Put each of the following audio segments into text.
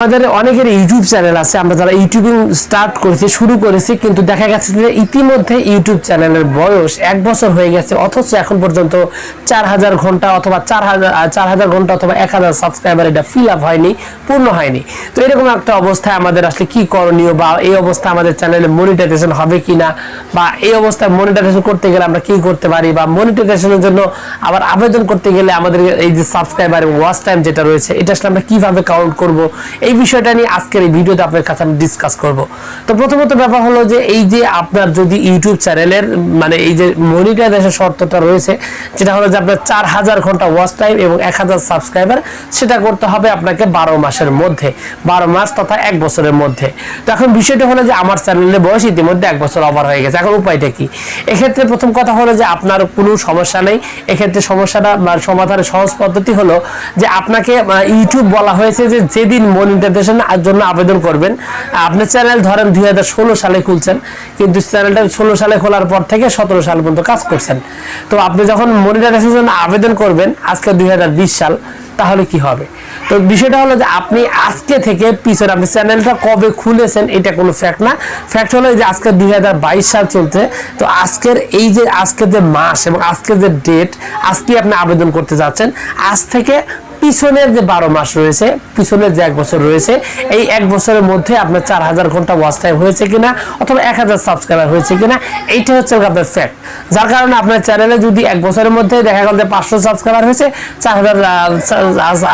আমাদের অনেকের YouTube channel আছে, আমরা যারা ইউটিউবিং স্টার্ট করেছি, শুরু করেছি, কিন্তু দেখা গেছে যে ইতিমধ্যে ইউটিউব চ্যানেলের বয়স 1 বছর হয়ে গেছে, অথচ এখন পর্যন্ত 4000 ঘন্টা অথবা 4000 ঘন্টা অথবা 1000 সাবস্ক্রাইবার এটা ফিল আপ হয়নি, পূর্ণ হয়নি। তো এরকম একটা অবস্থায় আমাদের আসলে কি করণীয়, বা এই অবস্থায় আমাদের চ্যানেলে মনিটাইজেশন হবে কিনা, বা এই অবস্থায় মনিটাইজেশন করতে গেলে আমরা কি করতে পারি, বা মনিটাইজেশনের জন্য আবার আবেদন করতে গেলে আমাদের এই যে সাবস্ক্রাইবার এবং ওয়াচ টাইম যেটা রয়েছে, এটা আসলে আমরা কিভাবে কাউন্ট করব, এই বিষয়টা নিয়ে আজকের এই ভিডিওতে আপনার কাছে আমি ডিসকাস করব। তো প্রথমত ব্যাপার হলো যে এই যে আপনার যদি ইউটিউব চ্যানেলের মানে এই যে মনিটাইজেশন শর্তটা রয়েছে, যেটা হলো যে আপনার 4000 ঘন্টা ওয়াচ টাইম এবং 1000 সাবস্ক্রাইবার, সেটা করতে হবে আপনাকে 12 মাসের মধ্যে, 12 মাস তথা 1 বছরের মধ্যে। তো এখন বিষয়টা হলো যে আমার চ্যানেলের বয়স ইতিমধ্যে 1 বছর ওভার হয়ে গেছে, এখন উপায়টা কি? এক্ষেত্রে প্রথম কথা হলো যে আপনার কোনো সমস্যা নেই। এক্ষেত্রে সমস্যাটা সমাধানের সহজ পদ্ধতি হলো যে আপনাকে ইউটিউব বলা হয়েছে যে যেদিন মনিটাইজেশন জন্য আবেদন করবেন, আপনার চ্যানেল ধরেন 2016 সালে খুলছেন, কিন্তু চ্যানেলটা 16 সালে খোলার পর থেকে 17 সাল পর্যন্ত কাজ করছেন। তো আপনি যখন মনিটাইজেশনের জন্য আবেদন করবেন আজকে 2020 সাল, তাহলে কি হবে? তো বিষয়টা হলো যে আপনি আজকে থেকে পিছনে, আপনি চ্যানেলটা কবে খুলেছেন এটা কোনো ফ্যাক্ট না। ফ্যাক্ট হলো যে আজকে 2022 সাল চলছে, তো আজকের এই যে আজকের যে মাস এবং আজকের যে ডেট, আজকে আপনি আবেদন করতে যাচ্ছেন, আজ থেকে পিছনের যে 12 মাস রয়েছে, পিছনের যে 1 বছর রয়েছে, এই 1 বছরের মধ্যে আপনার 4000 ঘন্টা ওয়াচ টাইম হয়েছে কিনা অথবা 1000 সাবস্ক্রাইবার হয়েছে কিনা, এইটা হচ্ছে আপনার ফ্যাক্ট। যার কারণে আপনার চ্যানেলে যদি 1 বছরের মধ্যে দেখা গেল যে 500 সাবস্ক্রাইবার হয়েছে, 4000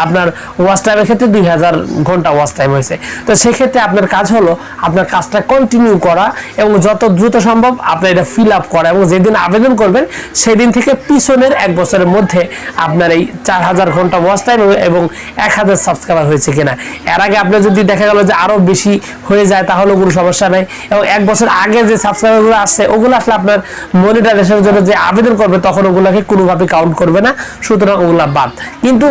আপনার ওয়াচ টাইমের ক্ষেত্রে 2000 ঘন্টা ওয়াচ টাইম হয়েছে। তো সেক্ষেত্রে আপনার কাজ হলো আপনার কাজটা কন্টিনিউ করা এবং যত দ্রুত সম্ভব আপনার এটা ফিল আপ করা, এবং যেদিন আবেদন করবেন সেদিন থেকে পিছনের 1 বছরের মধ্যে আপনার এই 4000 ঘন্টা ওয়াচ টাইম এবং 1000 সাবস্ক্রাইবার হয়েছে কিনা। এর আগে আপনার যদি দেখা গেল যে আরো বেশি হয়ে যায় তাহলে কোনো সমস্যা নাই, এবং 1 বছর আগে যে সাবস্ক্রাইবারগুলো আসছে ওগুলো আসলে আপনার মনিটাইজেশনের জন্য যে আবেদন করবে তখন ওগুলোকে কোনোভাবে কাউন্ট করবে না, সুতরাং ওগুলা বাদ। কিন্তু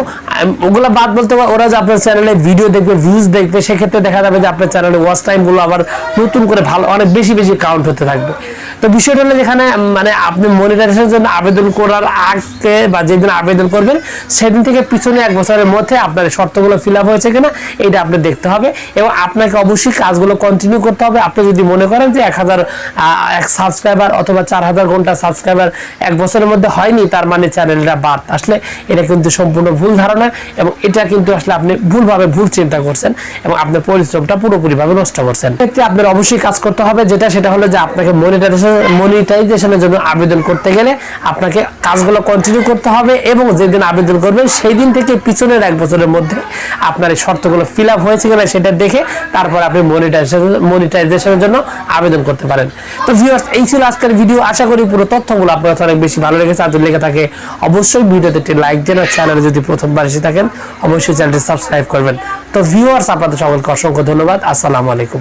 ওগুলা বাদ বলতে ওরা যে আপনার চ্যানেলে ভিডিও দেখবে, ভিউজ দেখবে, সেক্ষেত্রে দেখা যাবে যে আপনার চ্যানেলে ওয়াচ টাইমগুলো আবার নতুন করে ভালো অনেক বেশি বেশি কাউন্ট হতে থাকবে। তো বিষয়টা হলো যেখানে মানে আপনি মনিটাইজেশনের জন্য আবেদন করার আগে বা যেদিন আবেদন করবেন সেদিন থেকে পিছনে 1 বছরের মধ্যে আপনার শর্তগুলো ফিল আপ হয়েছে কিনা এটা আপনি দেখতে হবে, এবং আপনাকে অবশ্যই কাজগুলো কন্টিনিউ করতে হবে। আপনি যদি মনে করেন যে 1000 সাবস্ক্রাইবার অথবা 4000 ঘন্টা সাবস্ক্রাইবার 1 বছরের মধ্যে হয়নি, তার মানে চ্যানেলটা বাদ, আসলে এটা কিন্তু সম্পূর্ণ ভুল ধারণা, এবং এটা কিন্তু আসলে আপনি ভুলভাবে ভুল চিন্তা করছেন এবং আপনার পরিশ্রমটা পুরোপুরিভাবে নষ্ট করছেন। এক্ষেত্রে আপনার অবশ্যই কাজ করতে হবে, সেটা হলো যে আপনাকে মনিটাইজেশনের জন্য আবেদন করতে গেলে আপনাকে কাজগুলো কন্টিনিউ করতে হবে, এবং যেদিন আবেদন করবেন সেই দিন থেকে পিছনের 1 বছরের মধ্যে আপনার এই শর্তগুলো ফিল আপ হয়েছে কিনা সেটা দেখে তারপর আপনি মনিটাইজেশনের জন্য আবেদন করতে পারেন। তো ভিউয়ার্স, এই ছিল আজকের ভিডিও। আশা করি পুরো তথ্যগুলো আপনার কাছে অনেক বেশি ভালো লেগেছে। আর যদি লেগে থাকে অবশ্যই ভিডিওতে একটি লাইক দেন, আর চ্যানেলে যদি প্রথমবার এসে থাকেন অবশ্যই চ্যানেলটি সাবস্ক্রাইব করবেন। তো ভিউয়ার্স, আপনাদের সকলকে অসংখ্য ধন্যবাদ। আসসালামু আলাইকুম।